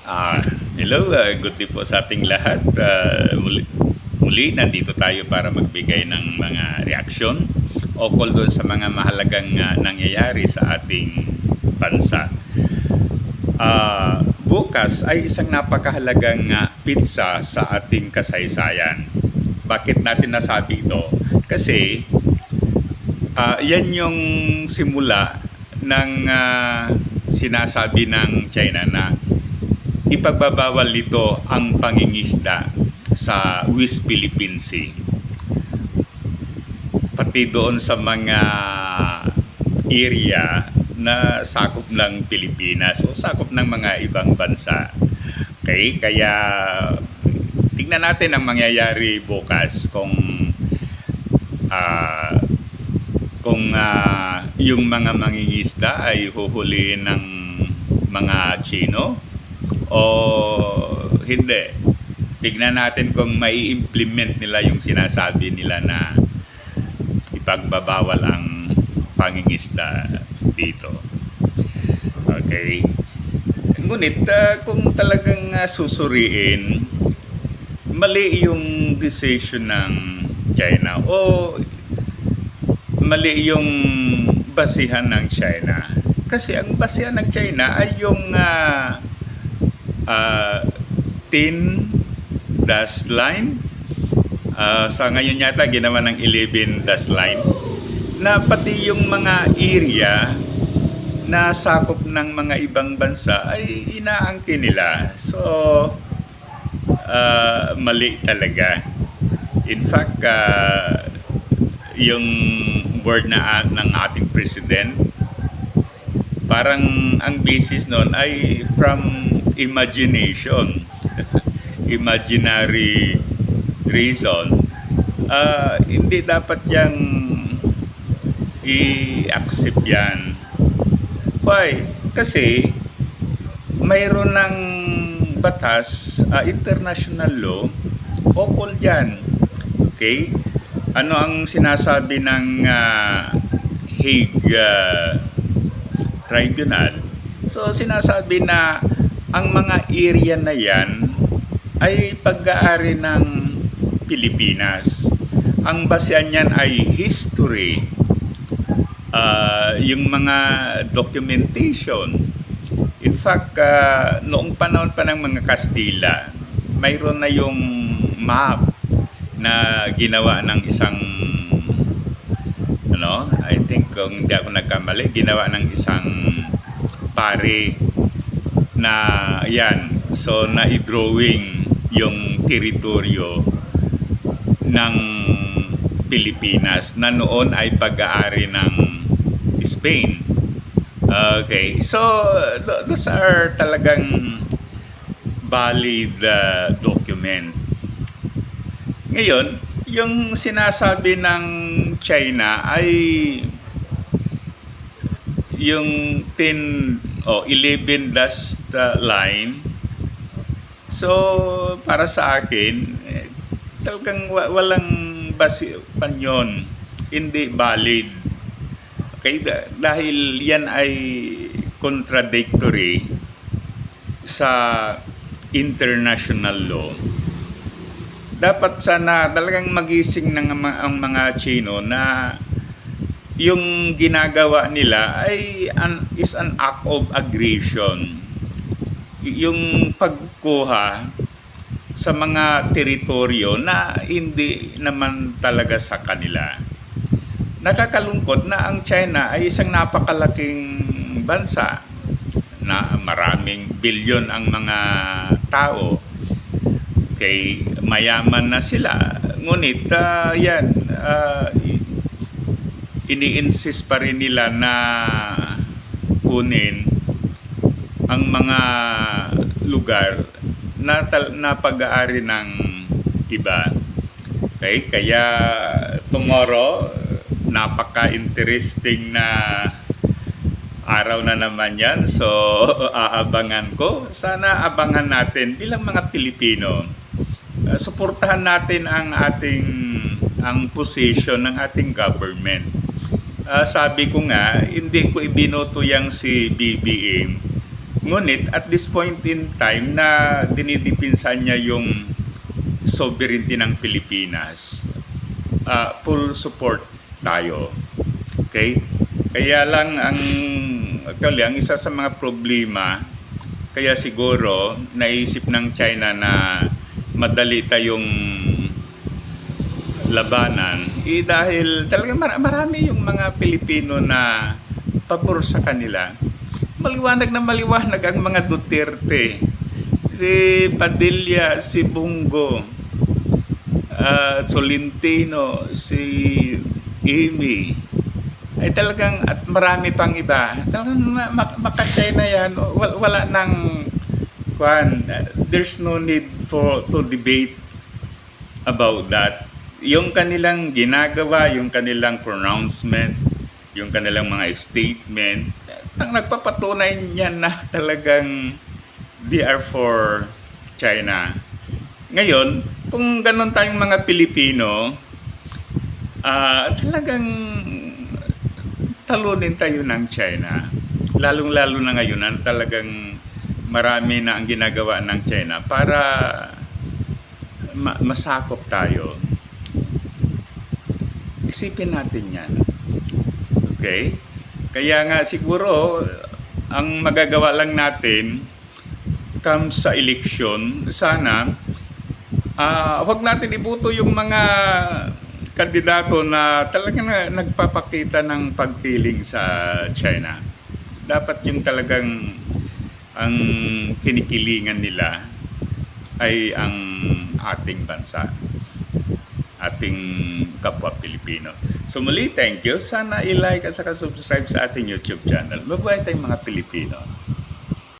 Ah, Hello, good day po sa ating lahat. Muli, nandito tayo para magbigay ng mga reaksyon o call doon sa mga mahalagang nangyayari sa ating bansa. Bukas ay isang napakahalagang pitsa sa ating kasaysayan. Bakit natin nasabi ito? Kasi yan yung simula ng sinasabi ng China na ipagbabawal nito ang pangingisda sa West Philippine Sea. Pati doon sa mga area na sakop ng Pilipinas o sakop ng mga ibang bansa. Okay? Kaya tignan natin ang mangyayari bukas kung yung mga mangingisda ay huhulihin ng mga Chino o hindi. Tignan natin kung mai-implement nila yung sinasabi nila na ipagbabawal ang pangingisda dito. Okay. Ngunit kung talagang susuriin, mali yung decision ng China o mali yung basihan ng China. Kasi ang basihan ng China ay yung thin dash line. Sa ngayon yata ginawa ng 11 dash line na pati yung mga area na sakop ng mga ibang bansa ay inaangkin nila. So mali talaga. In fact, yung word ng ating president, parang ang basis noon ay from imagination, imaginary reason. Hindi dapat yang i-accept yan. Why? Kasi mayroon ng batas, international law, ukol dyan. Okay? Ano ang sinasabi ng Hague Tribunal? So sinasabi na ang mga area na yan ay pag-aari ng Pilipinas. Ang basehan niyan ay history, yung mga documentation. In fact, noong panahon pa ng mga Kastila, mayroon na yung map na ginawa ng isang I think kung hindi ako nagkamali, ginawa ng isang pare na yan. So na-drawing yung teritoryo ng Pilipinas na noon ay pag-aari ng Spain. Okay. So those are talagang valid document. Ngayon, yung sinasabi ng China ay yung 11 dash line. So para sa akin, talagang walang basihan yun, hindi valid. Okay, dahil yan ay contradictory sa international law. Dapat sana talagang magising ng ang mga Chino na yung ginagawa nila ay is an act of aggression. Yung pagkuha sa mga teritoryo na hindi naman talaga sa kanila. Nakakalungkot na ang China ay isang napakalaking bansa na maraming bilyon ang mga tao. Okay, mayaman na sila. Ngunit ini-insist pa rin nila na kunin ang mga lugar na pag-aari ng iba. Okay, kaya tomorrow napaka-interesting na araw na naman yan. So aabangan ko. Sana abangan natin bilang mga Pilipino. Suportahan natin ang position ng ating government. Sabi ko nga, hindi ko ibinoto yang si BBM. Ngunit at this point in time na dinidipinsan niya yung sovereignty ng Pilipinas, full support tayo. Okay? Kaya lang ang isa sa mga problema, kaya siguro naisip ng China na madali tayong labanan, dahil talagang marami yung mga Pilipino na pabor sa kanila. Maliwanag na maliwanag ang mga Duterte, si Padilla, si Bungo, Tolentino, si Amy, ay talagang, at marami pang iba, talagang maka-China yan. Wala nang there's no need to debate about that. Yung kanilang ginagawa, yung kanilang pronouncement, yung kanilang mga statement, ang nagpapatunay niyan na talagang they are for China. Ngayon, kung ganon tayong mga Pilipino, talagang talunin tayo ng China. Lalong-lalo na ngayon na talagang marami na ang ginagawa ng China para masakop tayo. Isipin natin yan. Okay? Kaya nga siguro, ang magagawa lang natin comes sa eleksyon, sana huwag natin ibuto yung mga kandidato na talagang nagpapakita ng pagkiling sa China. Dapat yung talagang ang kinikilingan nila ay ang ating bansa, ating kapwa Pilipino. So muli, thank you. Sana i-like at saka subscribe sa ating YouTube channel. Mabuhay tayong mga Pilipino.